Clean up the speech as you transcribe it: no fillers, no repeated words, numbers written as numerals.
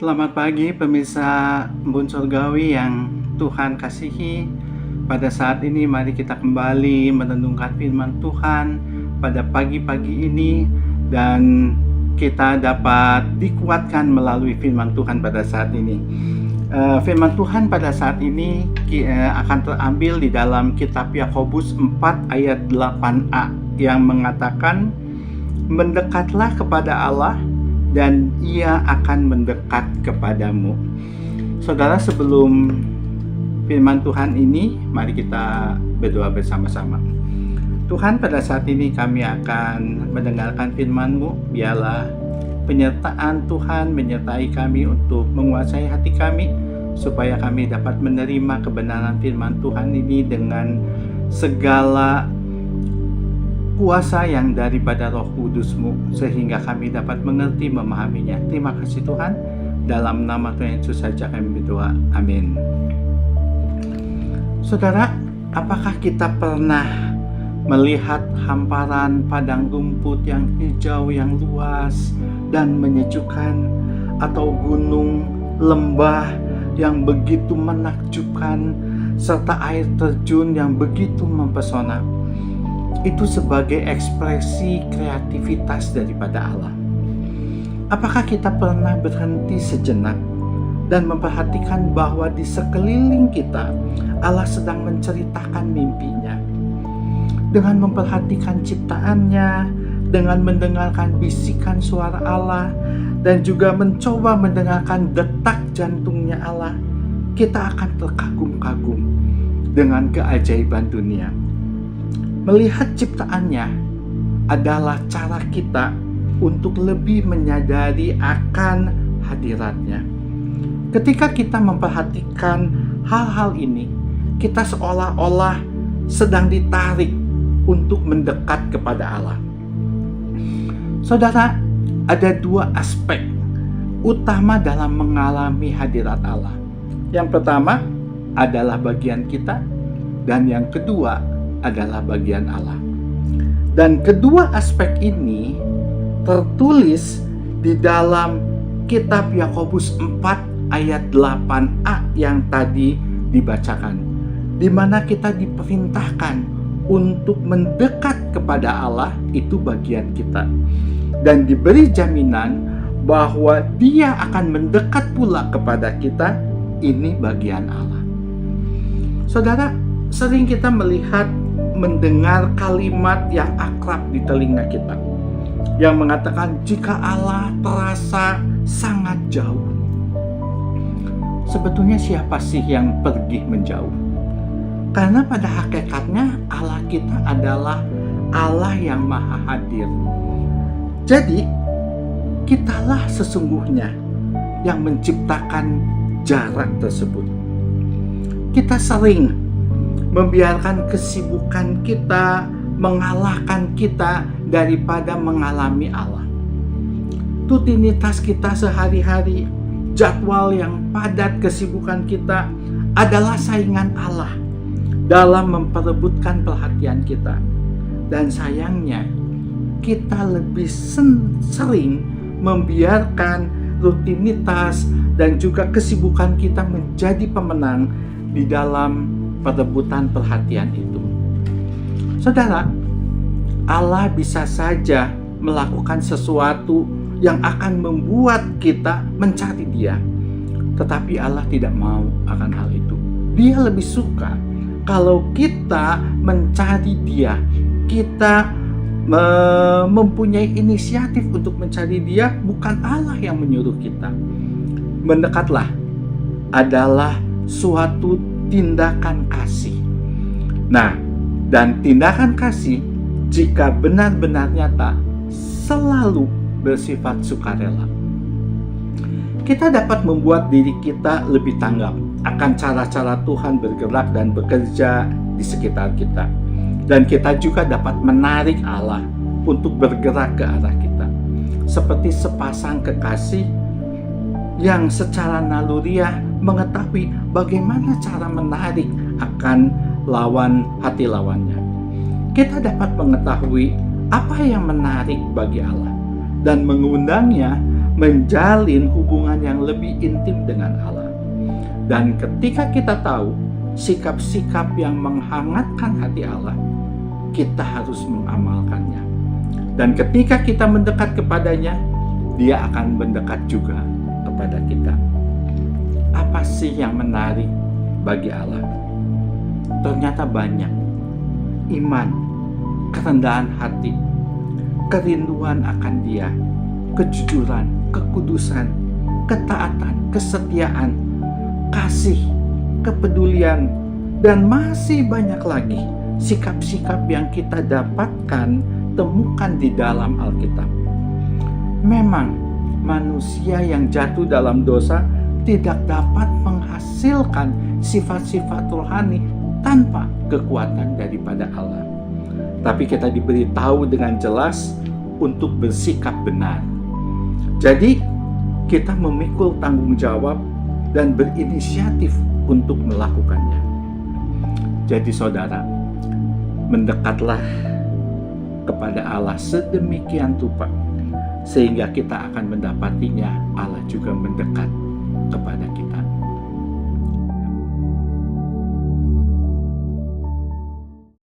Selamat pagi pemirsa Embun Surgawi yang Tuhan kasihi. Pada saat ini mari kita kembali merenungkan firman Tuhan pada pagi-pagi ini, dan kita dapat dikuatkan melalui firman Tuhan pada saat ini. Firman Tuhan pada saat ini akan terambil di dalam kitab Yakobus 4 ayat 8a yang mengatakan, "Mendekatlah kepada Allah dan Ia akan mendekat kepadamu." Saudara, sebelum firman Tuhan ini, mari kita berdoa bersama-sama. Tuhan, pada saat ini kami akan mendengarkan firman-Mu. Biarlah penyertaan Tuhan menyertai kami untuk menguasai hati kami, supaya kami dapat menerima kebenaran firman Tuhan ini dengan segala kuasa yang daripada Roh Kudus-Mu, sehingga kami dapat mengerti, memahaminya. Terima kasih Tuhan, dalam nama Tuhan Yesus saja kami berdoa, amin. Saudara, apakah kita pernah melihat hamparan padang rumput yang hijau, yang luas dan menyejukkan, atau gunung, lembah yang begitu menakjubkan, serta air terjun yang begitu mempesona? Itu sebagai ekspresi kreativitas daripada Allah. Apakah kita pernah berhenti sejenak dan memperhatikan bahwa di sekeliling kita Allah sedang menceritakan mimpinya? Dengan memperhatikan ciptaannya, dengan mendengarkan bisikan suara Allah, dan juga mencoba mendengarkan detak jantungnya Allah, kita akan terkagum-kagum dengan keajaiban dunia. Melihat ciptaannya adalah cara kita untuk lebih menyadari akan hadiratnya. Ketika kita memperhatikan hal-hal ini, kita seolah-olah sedang ditarik untuk mendekat kepada Allah. Saudara, ada dua aspek utama dalam mengalami hadirat Allah. Yang pertama adalah bagian kita, dan yang kedua adalah bagian Allah. Dan kedua aspek ini tertulis di dalam kitab Yakobus 4 ayat 8a yang tadi dibacakan, di mana kita diperintahkan untuk mendekat kepada Allah, itu bagian kita, dan diberi jaminan bahwa Dia akan mendekat pula kepada kita, ini bagian Allah. Saudara, sering kita mendengar kalimat yang akrab di telinga kita, yang mengatakan jika Allah terasa sangat jauh. Sebetulnya siapa sih yang pergi menjauh? Karena pada hakikatnya Allah kita adalah Allah yang maha hadir. Jadi kitalah sesungguhnya yang menciptakan jarak tersebut. Kita sering membiarkan kesibukan kita mengalahkan kita daripada mengalami Allah. Rutinitas kita sehari-hari, jadwal yang padat, kesibukan kita adalah saingan Allah dalam memperebutkan perhatian kita. Dan sayangnya, kita lebih sering membiarkan rutinitas dan juga kesibukan kita menjadi pemenang di dalam perebutan perhatian itu. Saudara, Allah bisa saja melakukan sesuatu yang akan membuat kita mencari Dia, tetapi Allah tidak mau akan hal itu. Dia lebih suka kalau kita mencari Dia, kita mempunyai inisiatif untuk mencari Dia, bukan Allah yang menyuruh kita. Mendekatlah adalah suatu tindakan kasih. Nah, dan tindakan kasih jika benar-benar nyata selalu bersifat sukarela. Kita dapat membuat diri kita lebih tanggap akan cara-cara Tuhan bergerak dan bekerja di sekitar kita. Dan kita juga dapat menarik Allah untuk bergerak ke arah kita. Seperti sepasang kekasih yang secara naluriah mengetahui bagaimana cara menarik akan hati lawannya. Kita dapat mengetahui apa yang menarik bagi Allah dan mengundangnya menjalin hubungan yang lebih intim dengan Allah. Dan ketika kita tahu sikap-sikap yang menghangatkan hati Allah, kita harus mengamalkannya. Dan ketika kita mendekat kepadanya, Dia akan mendekat juga kepada kita. Apa sih yang menarik bagi Allah? Ternyata banyak. Iman, kerendahan hati, kerinduan akan Dia, kejujuran, kekudusan, ketaatan, kesetiaan, kasih, kepedulian, dan masih banyak lagi sikap-sikap yang kita dapatkan, temukan di dalam Alkitab. Memang manusia yang jatuh dalam dosa tidak dapat menghasilkan sifat-sifat rohani tanpa kekuatan daripada Allah. Tapi kita diberitahu dengan jelas untuk bersikap benar. Jadi kita memikul tanggung jawab dan berinisiatif untuk melakukannya. Jadi saudara, mendekatlah kepada Allah sedemikian rupa sehingga kita akan mendapatinya Allah juga mendekat kepada kita.